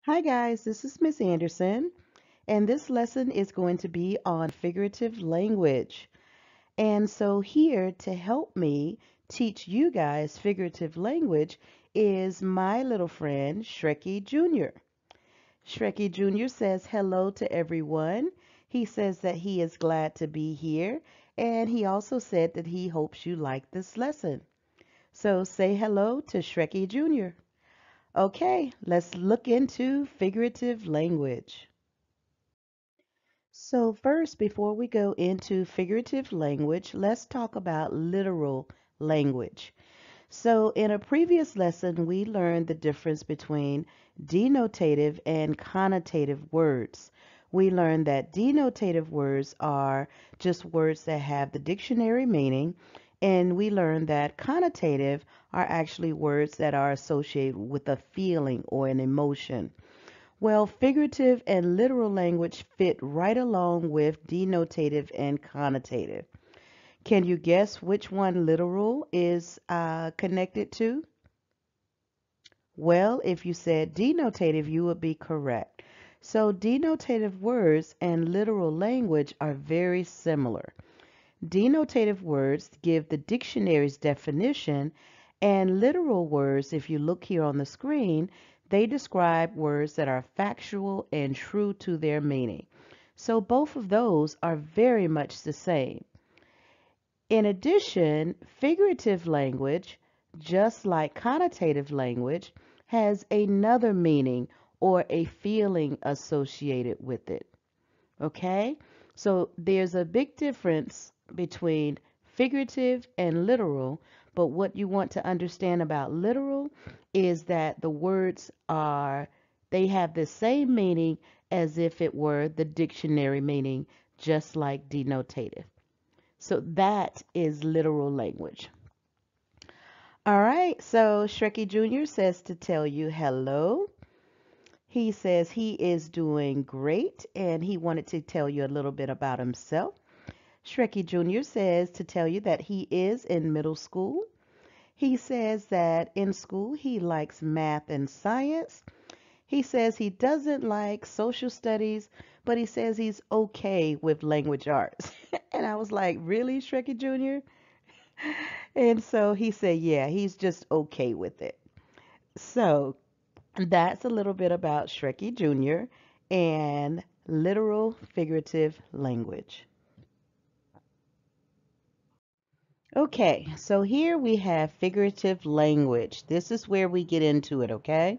Hi guys, this is Miss Anderson, and this lesson is going to be on figurative language. And so here to help me teach you guys figurative language is my little friend, Shreky Jr. Shreky Jr. says hello to everyone. He says that he is glad to be here, and he also said that he hopes you like this lesson. So say hello to Shreky Jr. Okay, let's look into figurative language. So first, before we go into figurative language, let's talk about literal language. So in a previous lesson, we learned the difference between denotative and connotative words. We learned that denotative words are just words that have the dictionary meaning, and we learned that connotative are actually words that are associated with a feeling or an emotion. Well, figurative and literal language fit right along with denotative and connotative. Can you guess which one literal is connected to? Well, if you said denotative, you would be correct. So denotative words and literal language are very similar. Denotative words give the dictionary's definition, and literal words, if you look here on the screen, they describe words that are factual and true to their meaning. So both of those are very much the same. In addition, figurative language, just like connotative language, has another meaning or a feeling associated with it. Okay? So there's a big difference between figurative and literal, but what you want to understand about literal is that the words they have the same meaning as if it were the dictionary meaning, just like denotative. So that is literal language. All right, so Shreky Jr. says to tell you hello. He says he is doing great and he wanted to tell you a little bit about himself. Shreky Jr. says to tell you that he is in middle school. He says that in school he likes math and science. He says he doesn't like social studies, but he says he's okay with language arts. And I was like, really, Shreky Jr.? And so he said, yeah, he's just okay with it. So that's a little bit about Shreky Jr. and literal figurative language. Okay, so here we have figurative language. This is where we get into it, okay?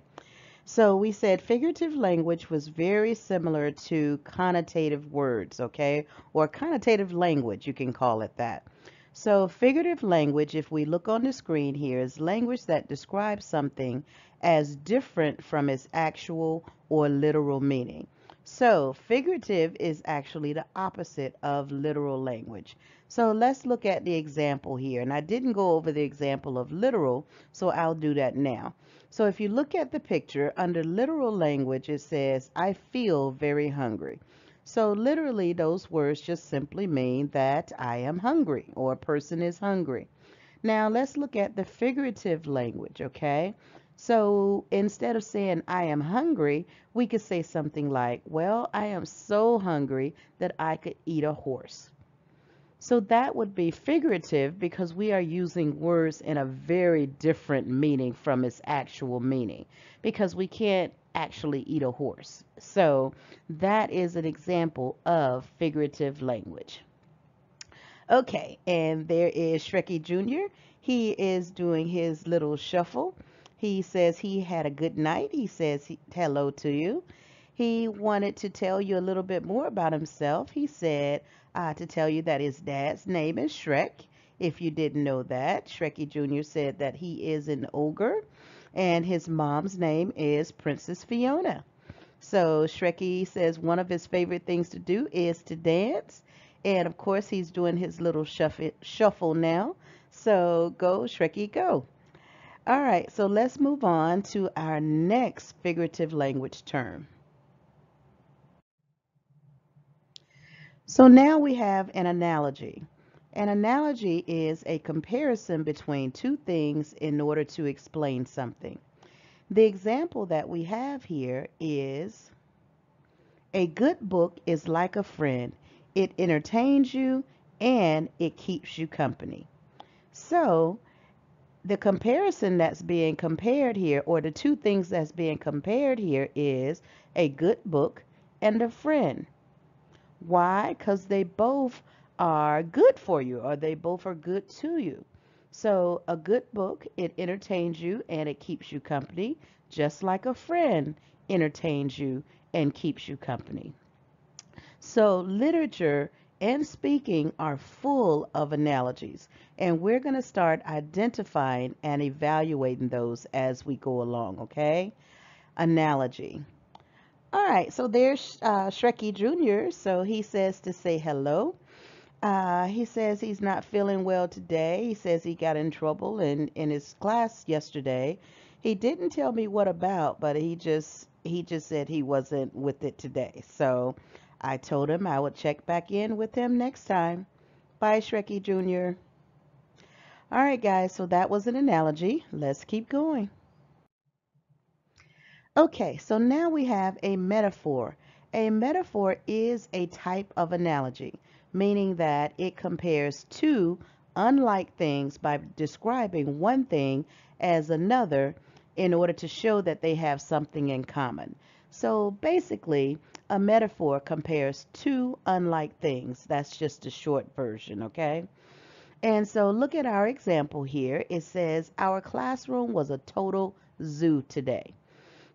So we said figurative language was very similar to connotative words, okay? Or connotative language, you can call it that. So figurative language, if we look on the screen here, is language that describes something as different from its actual or literal meaning. So figurative is actually the opposite of literal language. So let's look at the example here. And I didn't go over the example of literal, so I'll do that now. So if you look at the picture, under literal language, it says, I feel very hungry. So literally, those words just simply mean that I am hungry or a person is hungry. Now let's look at the figurative language, okay? So instead of saying I am hungry, we could say something like, well, I am so hungry that I could eat a horse. So that would be figurative because we are using words in a very different meaning from its actual meaning because we can't actually eat a horse. So that is an example of figurative language. Okay, and there is Shreky Jr. He is doing his little shuffle. He says he had a good night. He says hello to you. He wanted to tell you a little bit more about himself. He said to tell you that his dad's name is Shrek. If you didn't know that, Shreky Jr. said that he is an ogre, and his mom's name is Princess Fiona. So Shreky says one of his favorite things to do is to dance. And of course, he's doing his little shuffle now. So go, Shreky, go. All right, so let's move on to our next figurative language term. So now we have an analogy. An analogy is a comparison between two things in order to explain something. The example that we have here is a good book is like a friend. It entertains you and it keeps you company. So, the comparison that's being compared here, or the two things that's being compared here, is a good book and a friend. Why? Because they both are good for you, or they both are good to you. So, a good book, it entertains you and it keeps you company, just like a friend entertains you and keeps you company. So, literature and speaking are full of analogies, and we're going to start identifying and evaluating those as we go along, okay? Analogy. All right, so there's Shrekky Jr. So he says to say hello. He says he's not feeling well today. He says he got in trouble in his class yesterday. He didn't tell me what about, but he just said he wasn't with it today. So I told him I would check back in with him next time. Bye, Shrekky Jr. All right, guys, so that was an analogy. Let's keep going. Okay, so now we have a metaphor. A metaphor is a type of analogy, meaning that it compares two unlike things by describing one thing as another in order to show that they have something in common. So basically, a metaphor compares two unlike things. That's just a short version, okay? And so look at our example here. It says, our classroom was a total zoo today.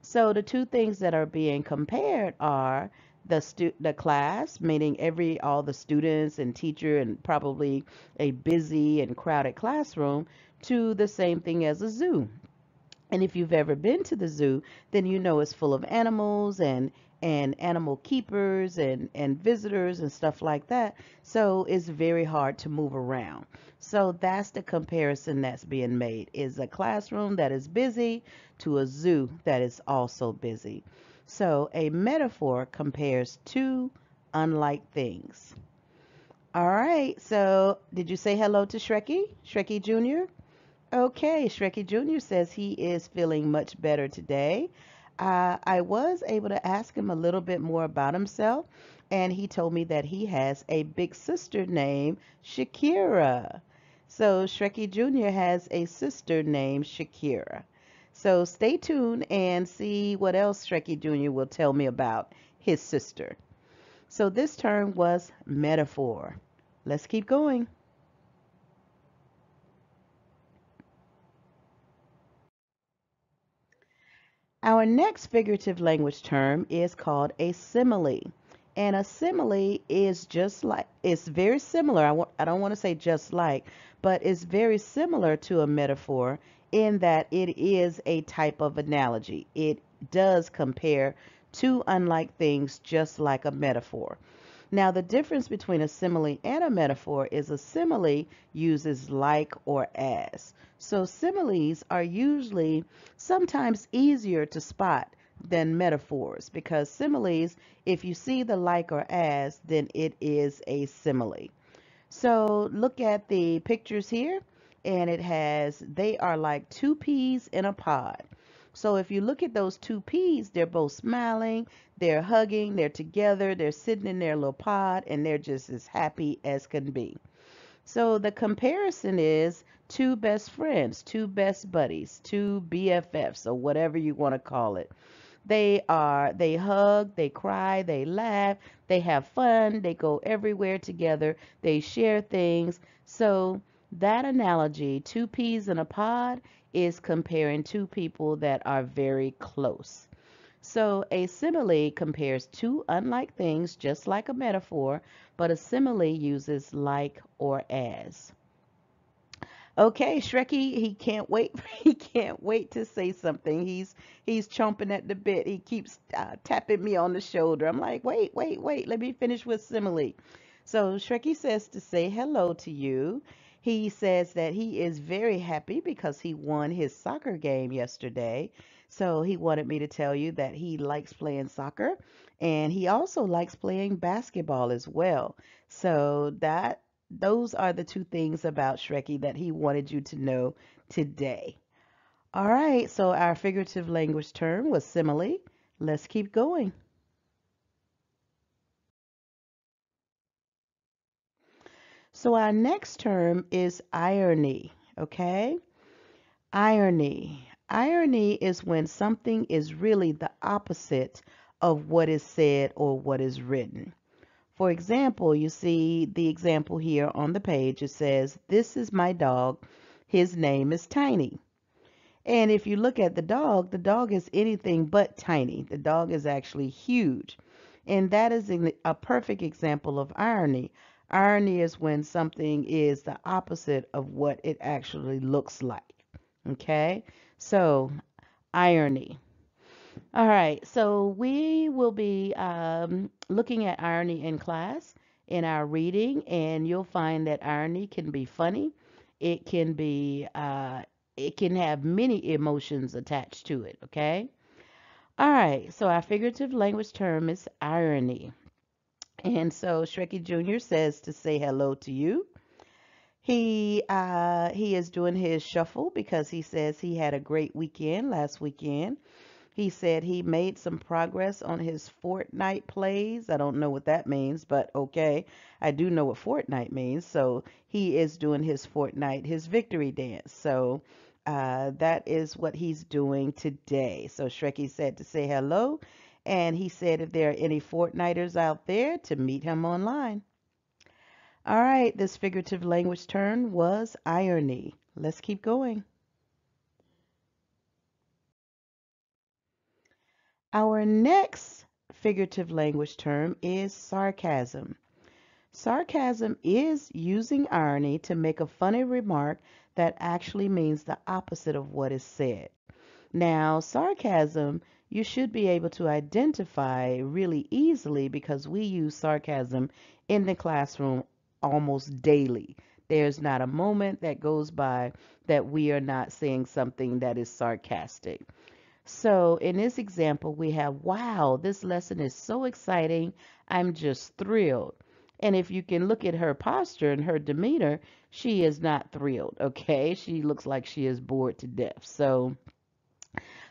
So the two things that are being compared are the class, meaning all the students and teacher and probably a busy and crowded classroom, to the same thing as a zoo. And if you've ever been to the zoo, then you know it's full of animals and animal keepers and visitors and stuff like that. So it's very hard to move around. So that's the comparison that's being made, is a classroom that is busy to a zoo that is also busy. So a metaphor compares two unlike things. All right, so did you say hello to Shrekky Jr.? Okay, Shrekky Jr. says he is feeling much better today. I was able to ask him a little bit more about himself, and he told me that he has a big sister named Shakira. So Shrekky Jr. has a sister named Shakira. So stay tuned and see what else Shrekky Jr. will tell me about his sister. So this term was metaphor. Let's keep going. Our next figurative language term is called a simile. And a simile is it's very similar. I don't want to say just like, but it's very similar to a metaphor in that it is a type of analogy. It does compare two unlike things just like a metaphor. Now, the difference between a simile and a metaphor is a simile uses like or as. So similes are usually sometimes easier to spot than metaphors, because similes, if you see the like or as, then it is a simile. So look at the pictures here, and they are like two peas in a pod. So if you look at those two peas, they're both smiling, they're hugging, they're together, they're sitting in their little pod, and they're just as happy as can be. So the comparison is two best friends, two best buddies, two BFFs, or whatever you want to call it. They hug, they cry, they laugh, they have fun, they go everywhere together, they share things. So that analogy, two peas in a pod, is comparing two people that are very close. So a simile compares two unlike things, just like a metaphor, but a simile uses like or as. Okay, Shrekky, he can't wait. He can't wait to say something. He's chomping at the bit. He keeps tapping me on the shoulder. I'm like, wait. Let me finish with simile. So Shrekky says to say hello to you. He says that he is very happy because he won his soccer game yesterday. So he wanted me to tell you that he likes playing soccer, and he also likes playing basketball as well. So those are the two things about Shrekky that he wanted you to know today. All right, so our figurative language term was simile. Let's keep going. So our next term is irony, okay? Irony. Irony is when something is really the opposite of what is said or what is written. For example, you see the example here on the page. It says, "This is my dog. His name is Tiny." And if you look at the dog is anything but tiny. The dog is actually huge. And that is a perfect example of irony. Irony is when something is the opposite of what it actually looks like. Okay? So, irony. All right, so we will be looking at irony in class in our reading, and you'll find that irony can be funny. It can be, it can have many emotions attached to it, okay? All right, so our figurative language term is irony. And so Shrekky Jr. says to say hello to you. He is doing his shuffle because he says he had a great weekend last weekend. He said he made some progress on his Fortnite plays. I don't know what that means, but okay. I do know what Fortnite means. So he is doing his Fortnite, his victory dance. So that is what he's doing today. So Shrekky said to say hello. And he said if there are any Fortniters out there to meet him online. All right, this figurative language term was irony. Let's keep going. Our next figurative language term is sarcasm. Sarcasm is using irony to make a funny remark that actually means the opposite of what is said. Now, sarcasm, you should be able to identify really easily because we use sarcasm in the classroom almost daily. There's not a moment that goes by that we are not saying something that is sarcastic. So in this example, we have, wow, this lesson is so exciting. I'm just thrilled. And if you can look at her posture and her demeanor, she is not thrilled, okay? She looks like she is bored to death. So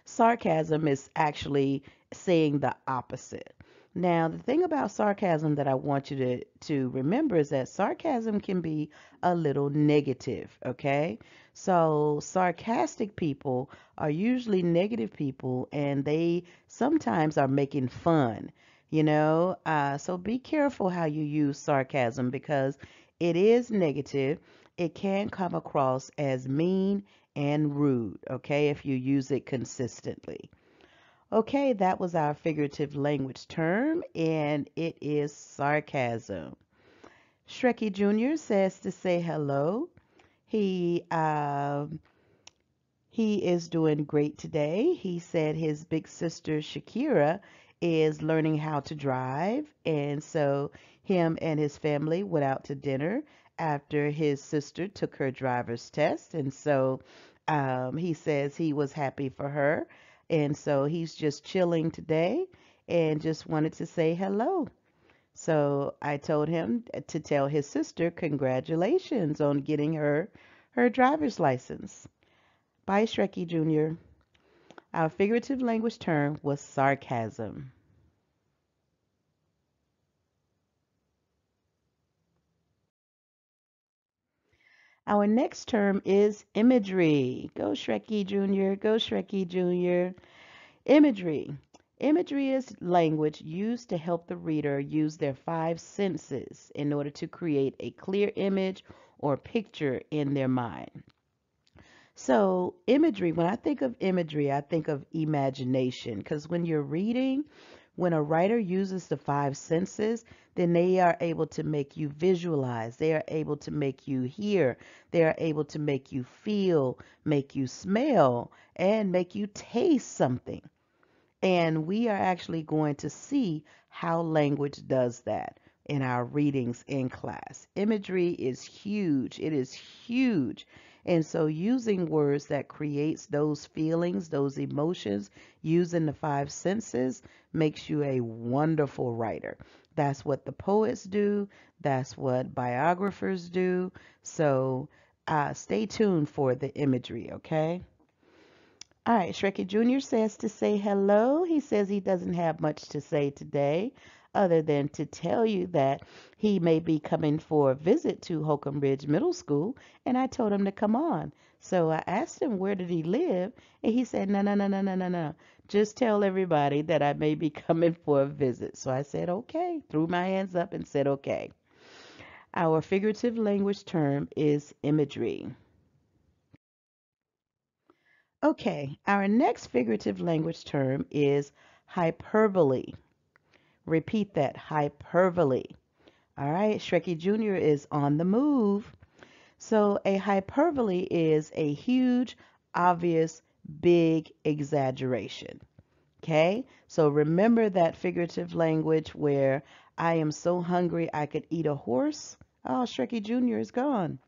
sarcasm is actually saying the opposite. Now, the thing about sarcasm that I want you to remember is that sarcasm can be a little negative, okay? So, sarcastic people are usually negative people and they sometimes are making fun, you know? So, be careful how you use sarcasm because it is negative. It can come across as mean and rude, okay, if you use it consistently. Okay, that was our figurative language term, and it is sarcasm. Shrekky Jr. says to say hello. He um, he is doing great today. He said his big sister Shakira is learning how to drive, and so him and his family went out to dinner after his sister took her driver's test, and so he says he was happy for her, and so he's just chilling today and just wanted to say hello. So I told him to tell his sister congratulations on getting her driver's license. By Shrekky Jr. Our figurative language term was sarcasm. Our next term is imagery. Go Shrekky Jr., go Shrekky Jr. Imagery. Imagery is language used to help the reader use their five senses in order to create a clear image or picture in their mind. So, imagery, when I think of imagery, I think of imagination because when you're reading, when a writer uses the five senses, then they are able to make you visualize, they are able to make you hear, they are able to make you feel, make you smell, and make you taste something. And we are actually going to see how language does that in our readings in class. Imagery is huge. It is huge. And so using words that creates those feelings, those emotions, using the five senses makes you a wonderful writer. That's what the poets do. That's what biographers do. So stay tuned for the imagery, okay? All right, Shrekky Jr. says to say hello. He says he doesn't have much to say today other than to tell you that he may be coming for a visit to Holcomb Ridge Middle School, and I told him to come on. So I asked him where did he live, and he said, no, no, no, no, no, no, no. Just tell everybody that I may be coming for a visit. So I said, okay, threw my hands up and said, okay. Our figurative language term is imagery. Okay, our next figurative language term is hyperbole. Repeat that, hyperbole. All right, Shrekky Jr. is on the move. So a hyperbole is a huge, obvious, big exaggeration. Okay, so remember that figurative language where I am so hungry I could eat a horse? Oh, Shrekky Jr. is gone.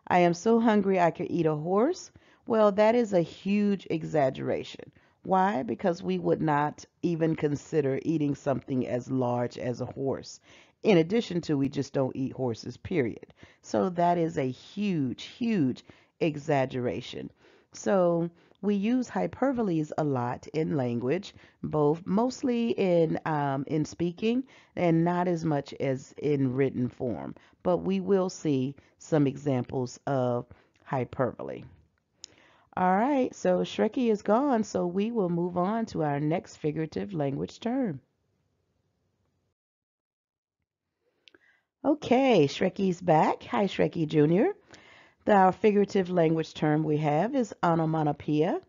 I am so hungry I could eat a horse. Well, that is a huge exaggeration. Why? Because we would not even consider eating something as large as a horse. In addition to, we just don't eat horses, period. So that is a huge, huge exaggeration. So we use hyperboles a lot in language, both mostly in speaking and not as much as in written form. But we will see some examples of hyperbole. All right, so Shrekky is gone, so we will move on to our next figurative language term. Okay, Shrekky's back. Hi, Shrekky Jr. Our figurative language term we have is onomatopoeia,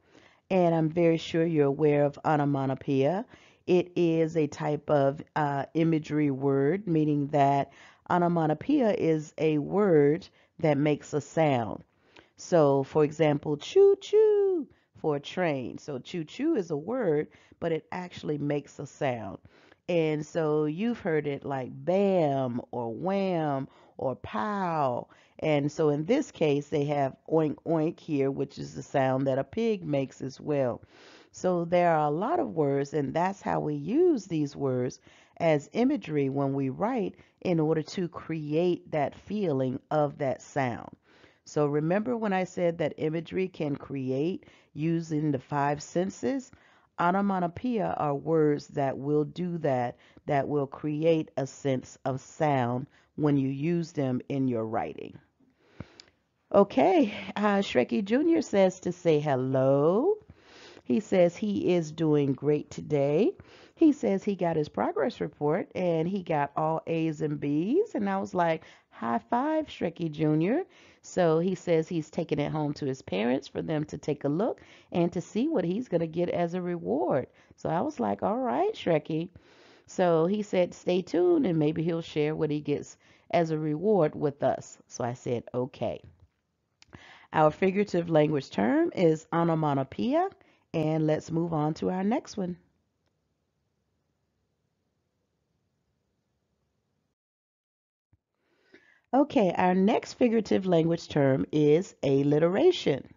and I'm very sure you're aware of onomatopoeia. It is a type of imagery word, meaning that onomatopoeia is a word that makes a sound. So, for example, choo choo for a train. So, choo choo is a word, but it actually makes a sound. And so you've heard it like bam or wham or pow. And so in this case, they have oink oink here, which is the sound that a pig makes as well. So there are a lot of words, and that's how we use these words as imagery when we write in order to create that feeling of that sound. So remember when I said that imagery can create using the five senses? Onomatopoeia are words that will do that, that will create a sense of sound when you use them in your writing. Okay, Shrekky Jr. says to say hello. He says he is doing great today. He says he got his progress report and he got all A's and B's. And I was like, high five, Shrekky Jr. So he says he's taking it home to his parents for them to take a look and to see what he's going to get as a reward. So I was like, all right, Shrekky. So he said, stay tuned and maybe he'll share what he gets as a reward with us. So I said, okay. Our figurative language term is onomatopoeia, and let's move on to our next one. Okay, our next figurative language term is alliteration.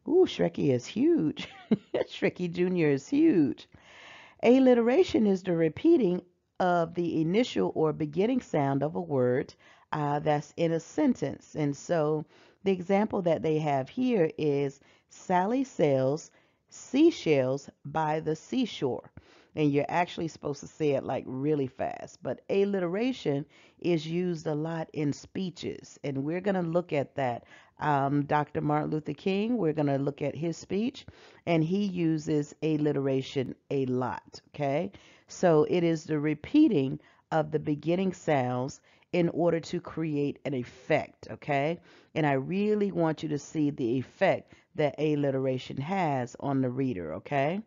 Ooh, Shrekky is huge. Shrekky Jr. is huge. Alliteration is the repeating of the initial or beginning sound of a word that's in a sentence. And so the example that they have here is Sally sells seashells by the seashore. And you're actually supposed to say it like really fast. But alliteration is used a lot in speeches. And we're going to look at that. Dr. Martin Luther King, we're going to look at his speech, and he uses alliteration a lot. Okay. So it is the repeating of the beginning sounds in order to create an effect. Okay. And I really want you to see the effect that alliteration has on the reader. Okay.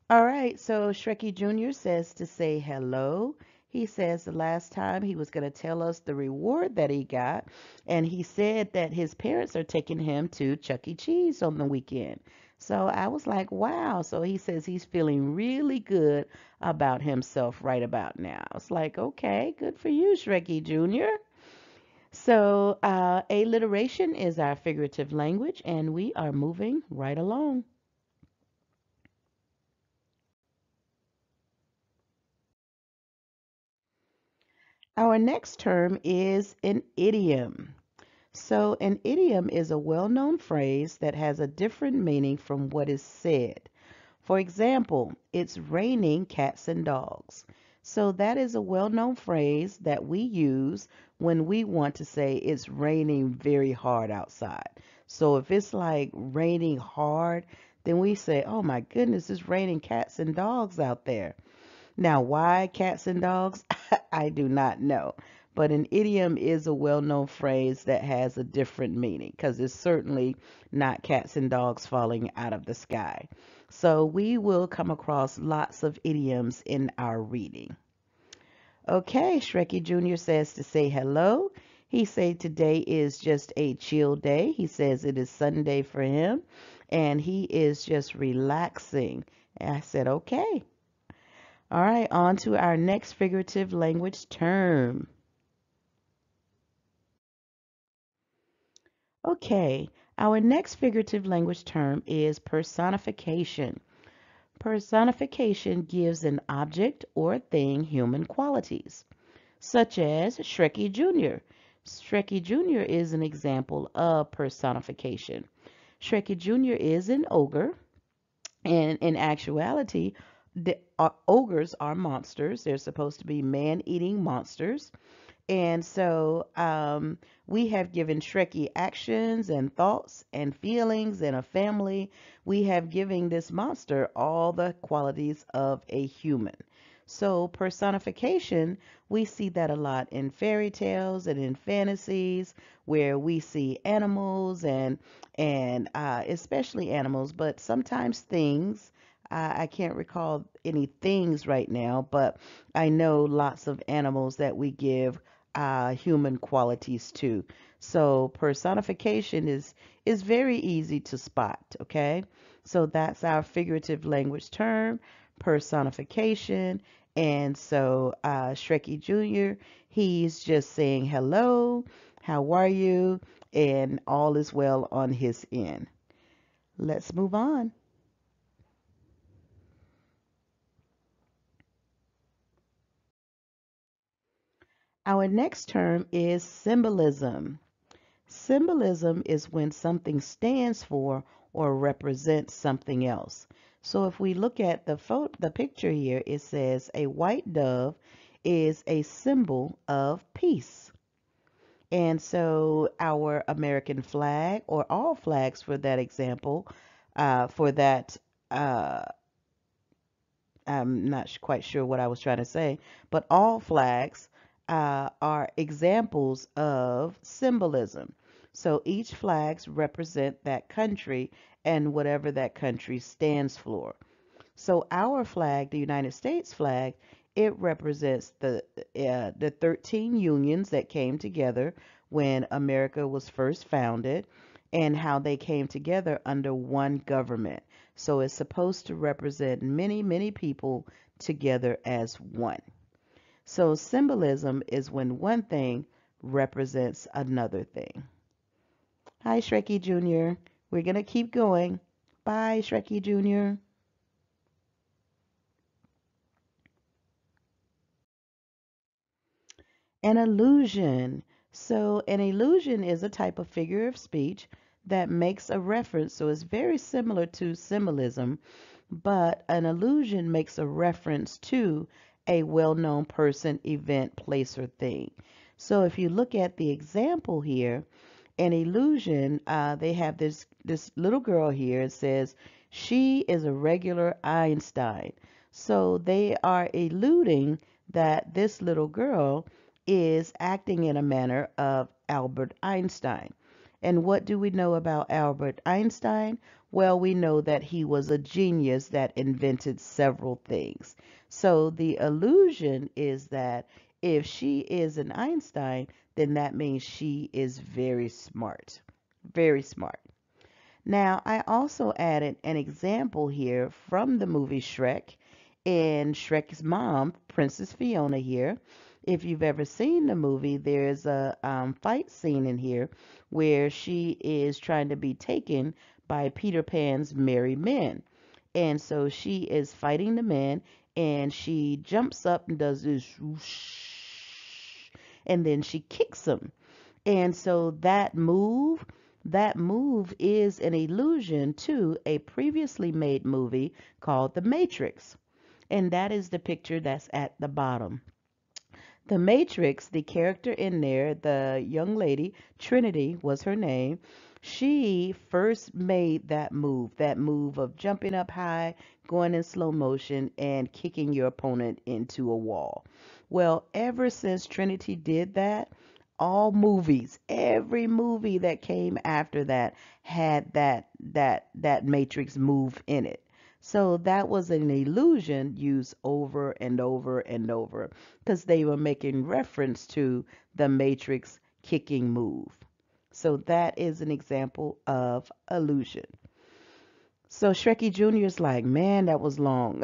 All right, so Shrekky Jr. says to say hello. He says the last time he was going to tell us the reward that he got, and he said that his parents are taking him to Chuck E. Cheese on the weekend. So I was like, wow. So he says he's feeling really good about himself right about now. I was like, okay, good for you, Shrekky Jr. So alliteration is our figurative language, and we are moving right along. Our next term is an idiom. So, an idiom is a well known phrase that has a different meaning from what is said. For example, it's raining cats and dogs. So, that is a well known phrase that we use when we want to say it's raining very hard outside. So, if it's like raining hard, then we say, oh my goodness, it's raining cats and dogs out there. Now, why cats and dogs? I do not know. But an idiom is a well known phrase that has a different meaning because it's certainly not cats and dogs falling out of the sky. So we will come across lots of idioms in our reading. Okay, Shrekky Jr. says to say hello. He said today is just a chill day. He says it is Sunday for him and he is just relaxing. And I said, okay. All right, on to our next figurative language term. Okay, our next figurative language term is personification. Personification gives an object or thing human qualities, such as Shrekky Jr. Shrekky Jr. is an example of personification. Shrekky Jr. is an ogre, and in actuality, ogres are monsters. They're supposed to be man-eating monsters. And so we have given Shrekky actions and thoughts and feelings and a family. We have given this monster all the qualities of a human. So personification, we see that a lot in fairy tales and in fantasies where we see animals and especially animals, but sometimes things. I can't recall any things right now, but I know lots of animals that we give human qualities to. So personification is very easy to spot. Okay, so that's our figurative language term, personification. And so Shrekky Jr. He's just saying hello, how are you, and all is well on his end. Let's move on. Our next term is symbolism. Symbolism is when something stands for or represents something else. So if we look at the picture here, it says a white dove is a symbol of peace. And so our American flag, or all flags for that example, for that uh, I'm not quite sure what I was trying to say, but all flags are examples of symbolism. So each flags represent that country and whatever that country stands for. So our flag, the United States flag, it represents the 13 unions that came together when America was first founded and how they came together under one government. So it's supposed to represent many, many people together as one. So symbolism is when one thing represents another thing. Hi, Shrekky Jr. We're going to keep going. Bye, Shrekky Jr. An allusion. So, an allusion is a type of figure of speech that makes a reference. So, it's very similar to symbolism, but an allusion makes a reference to a well known person, event, place, or thing. So, if you look at the example here, an illusion, they have this little girl here. It says she is a regular Einstein. So they are alluding that this little girl is acting in a manner of Albert Einstein. And what do we know about Albert Einstein? Well, we know that he was a genius that invented several things. So the illusion is that if she is an Einstein, then that means she is very smart. Very smart. Now, I also added an example here from the movie Shrek and Shrek's mom, Princess Fiona here. If you've ever seen the movie, there's a fight scene in here where she is trying to be taken by Peter Pan's merry men. And so she is fighting the men and she jumps up and does this whoosh, and then she kicks him. And so that move is an allusion to a previously made movie called The Matrix. And that is the picture that's at the bottom. The Matrix, the character in there, the young lady, Trinity was her name. She first made that move of jumping up high, going in slow motion, and kicking your opponent into a wall. Well, ever since Trinity did that, all movies, every movie that came after that had that Matrix move in it. So that was an illusion used over and over and over because they were making reference to the Matrix kicking move. So that is an example of illusion. So Shrekky Jr. is like, man, that was long.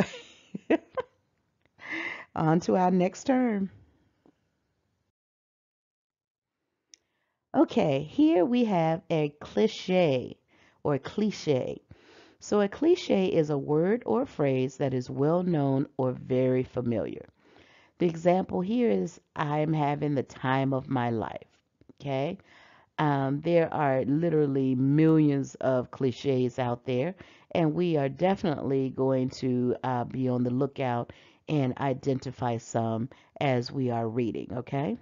On to our next term. Okay, here we have a cliche or cliche. So a cliche is a word or phrase that is well known or very familiar. The example here is I'm having the time of my life. Okay. There are literally millions of cliches out there, and we are definitely going to be on the lookout and identify some as we are reading. Okay.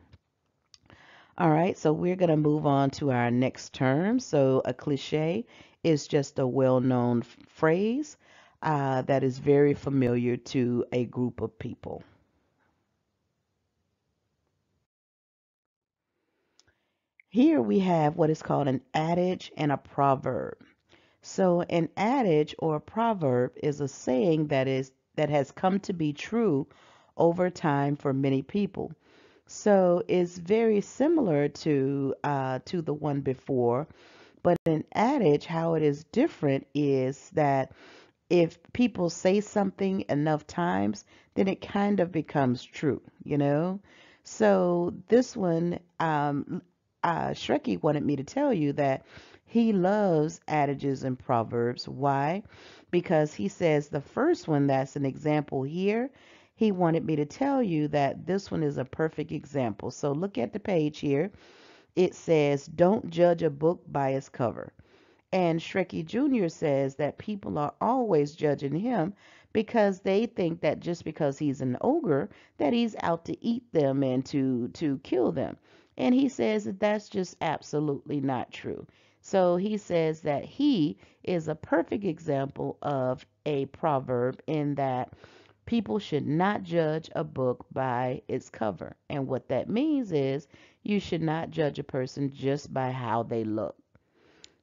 All right. So we're going to move on to our next term. So a cliche is just a well known phrase that is very familiar to a group of people. Here we have what is called an adage and a proverb. So an adage or a proverb is a saying that has come to be true over time for many people. So it's very similar to the one before, but an adage, how it is different is that if people say something enough times, then it kind of becomes true, you know? So this one, Shrekky wanted me to tell you that he loves adages and proverbs. Why? Because he says the first one that's an example here, he wanted me to tell you that this one is a perfect example. So look at the page here. It says, don't judge a book by its cover. And Shrekky Jr. says that people are always judging him because they think that just because he's an ogre, that he's out to eat them and to kill them. And he says that that's just absolutely not true. So he says that he is a perfect example of a proverb in that people should not judge a book by its cover. And what that means is you should not judge a person just by how they look.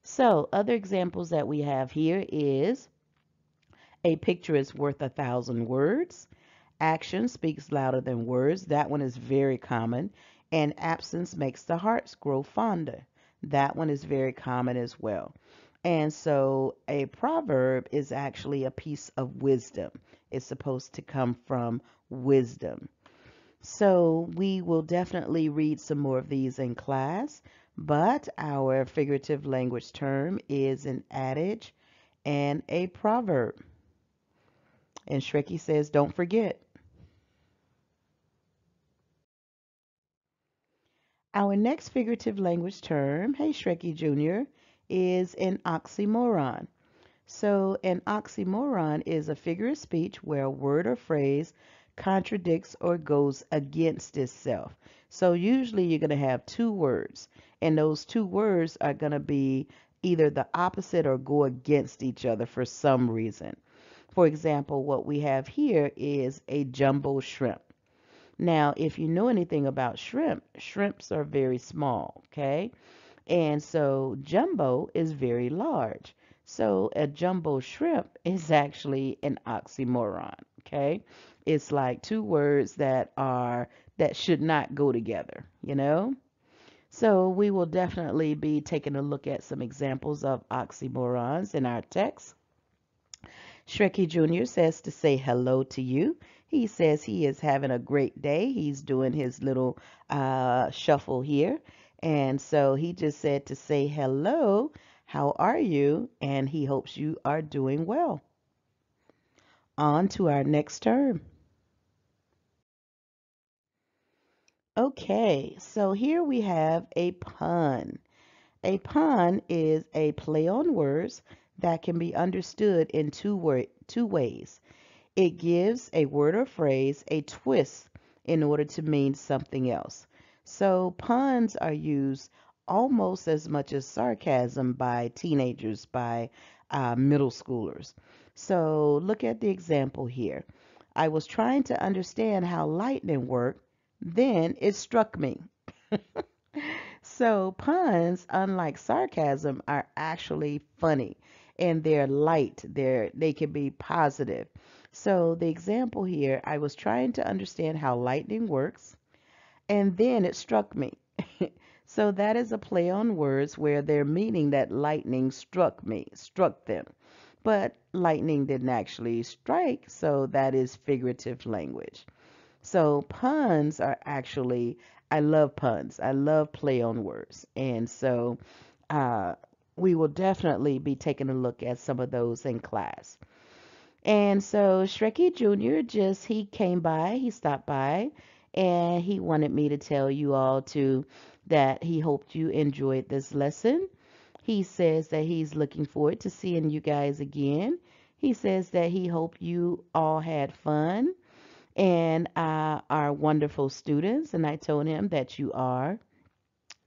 So, other examples that we have here is a picture is worth 1,000 words. Action speaks louder than words. That one is very common. And absence makes the hearts grow fonder. That one is very common as well. And so a proverb is actually a piece of wisdom. It's supposed to come from wisdom. So we will definitely read some more of these in class, but our figurative language term is an adage and a proverb. And Shrekky says, don't forget. Our next figurative language term, hey Shrekky Jr., is an oxymoron. So, an oxymoron is a figure of speech where a word or phrase contradicts or goes against itself. So, usually you're going to have two words, and those two words are going to be either the opposite or go against each other for some reason. For example, what we have here is a jumbo shrimp. Now, if you know anything about shrimp, shrimps are very small, okay? And so jumbo is very large. So a jumbo shrimp is actually an oxymoron, okay? It's like two words that should not go together, you know? So we will definitely be taking a look at some examples of oxymorons in our text. Shrekky Jr. says to say hello to you. He says he is having a great day. He's doing his little shuffle here. And so he just said to say hello. How are you? And he hopes you are doing well. On to our next term. Okay, so here we have a pun. A pun is a play on words that can be understood in two ways. It gives a word or phrase a twist in order to mean something else. So puns are used almost as much as sarcasm by teenagers, by middle schoolers. So look at the example here. I was trying to understand how lightning worked, then it struck me. So puns, unlike sarcasm, are actually funny and they're light. They can be positive. So the example here, I was trying to understand how lightning works and then it struck me. So that is a play on words where they're meaning that lightning struck them. But lightning didn't actually strike, so that is figurative language. So puns are actually, I love puns. I love play on words. And so uh, we will definitely be taking a look at some of those in class. And so Shrekky Jr. he came by, he stopped by, and he wanted me to tell you all too that he hoped you enjoyed this lesson. He says that he's looking forward to seeing you guys again. He says that he hoped you all had fun and are wonderful students. And I told him that you are.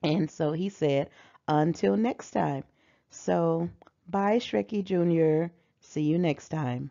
And so he said, until next time. So bye, Shrekky Jr. See you next time.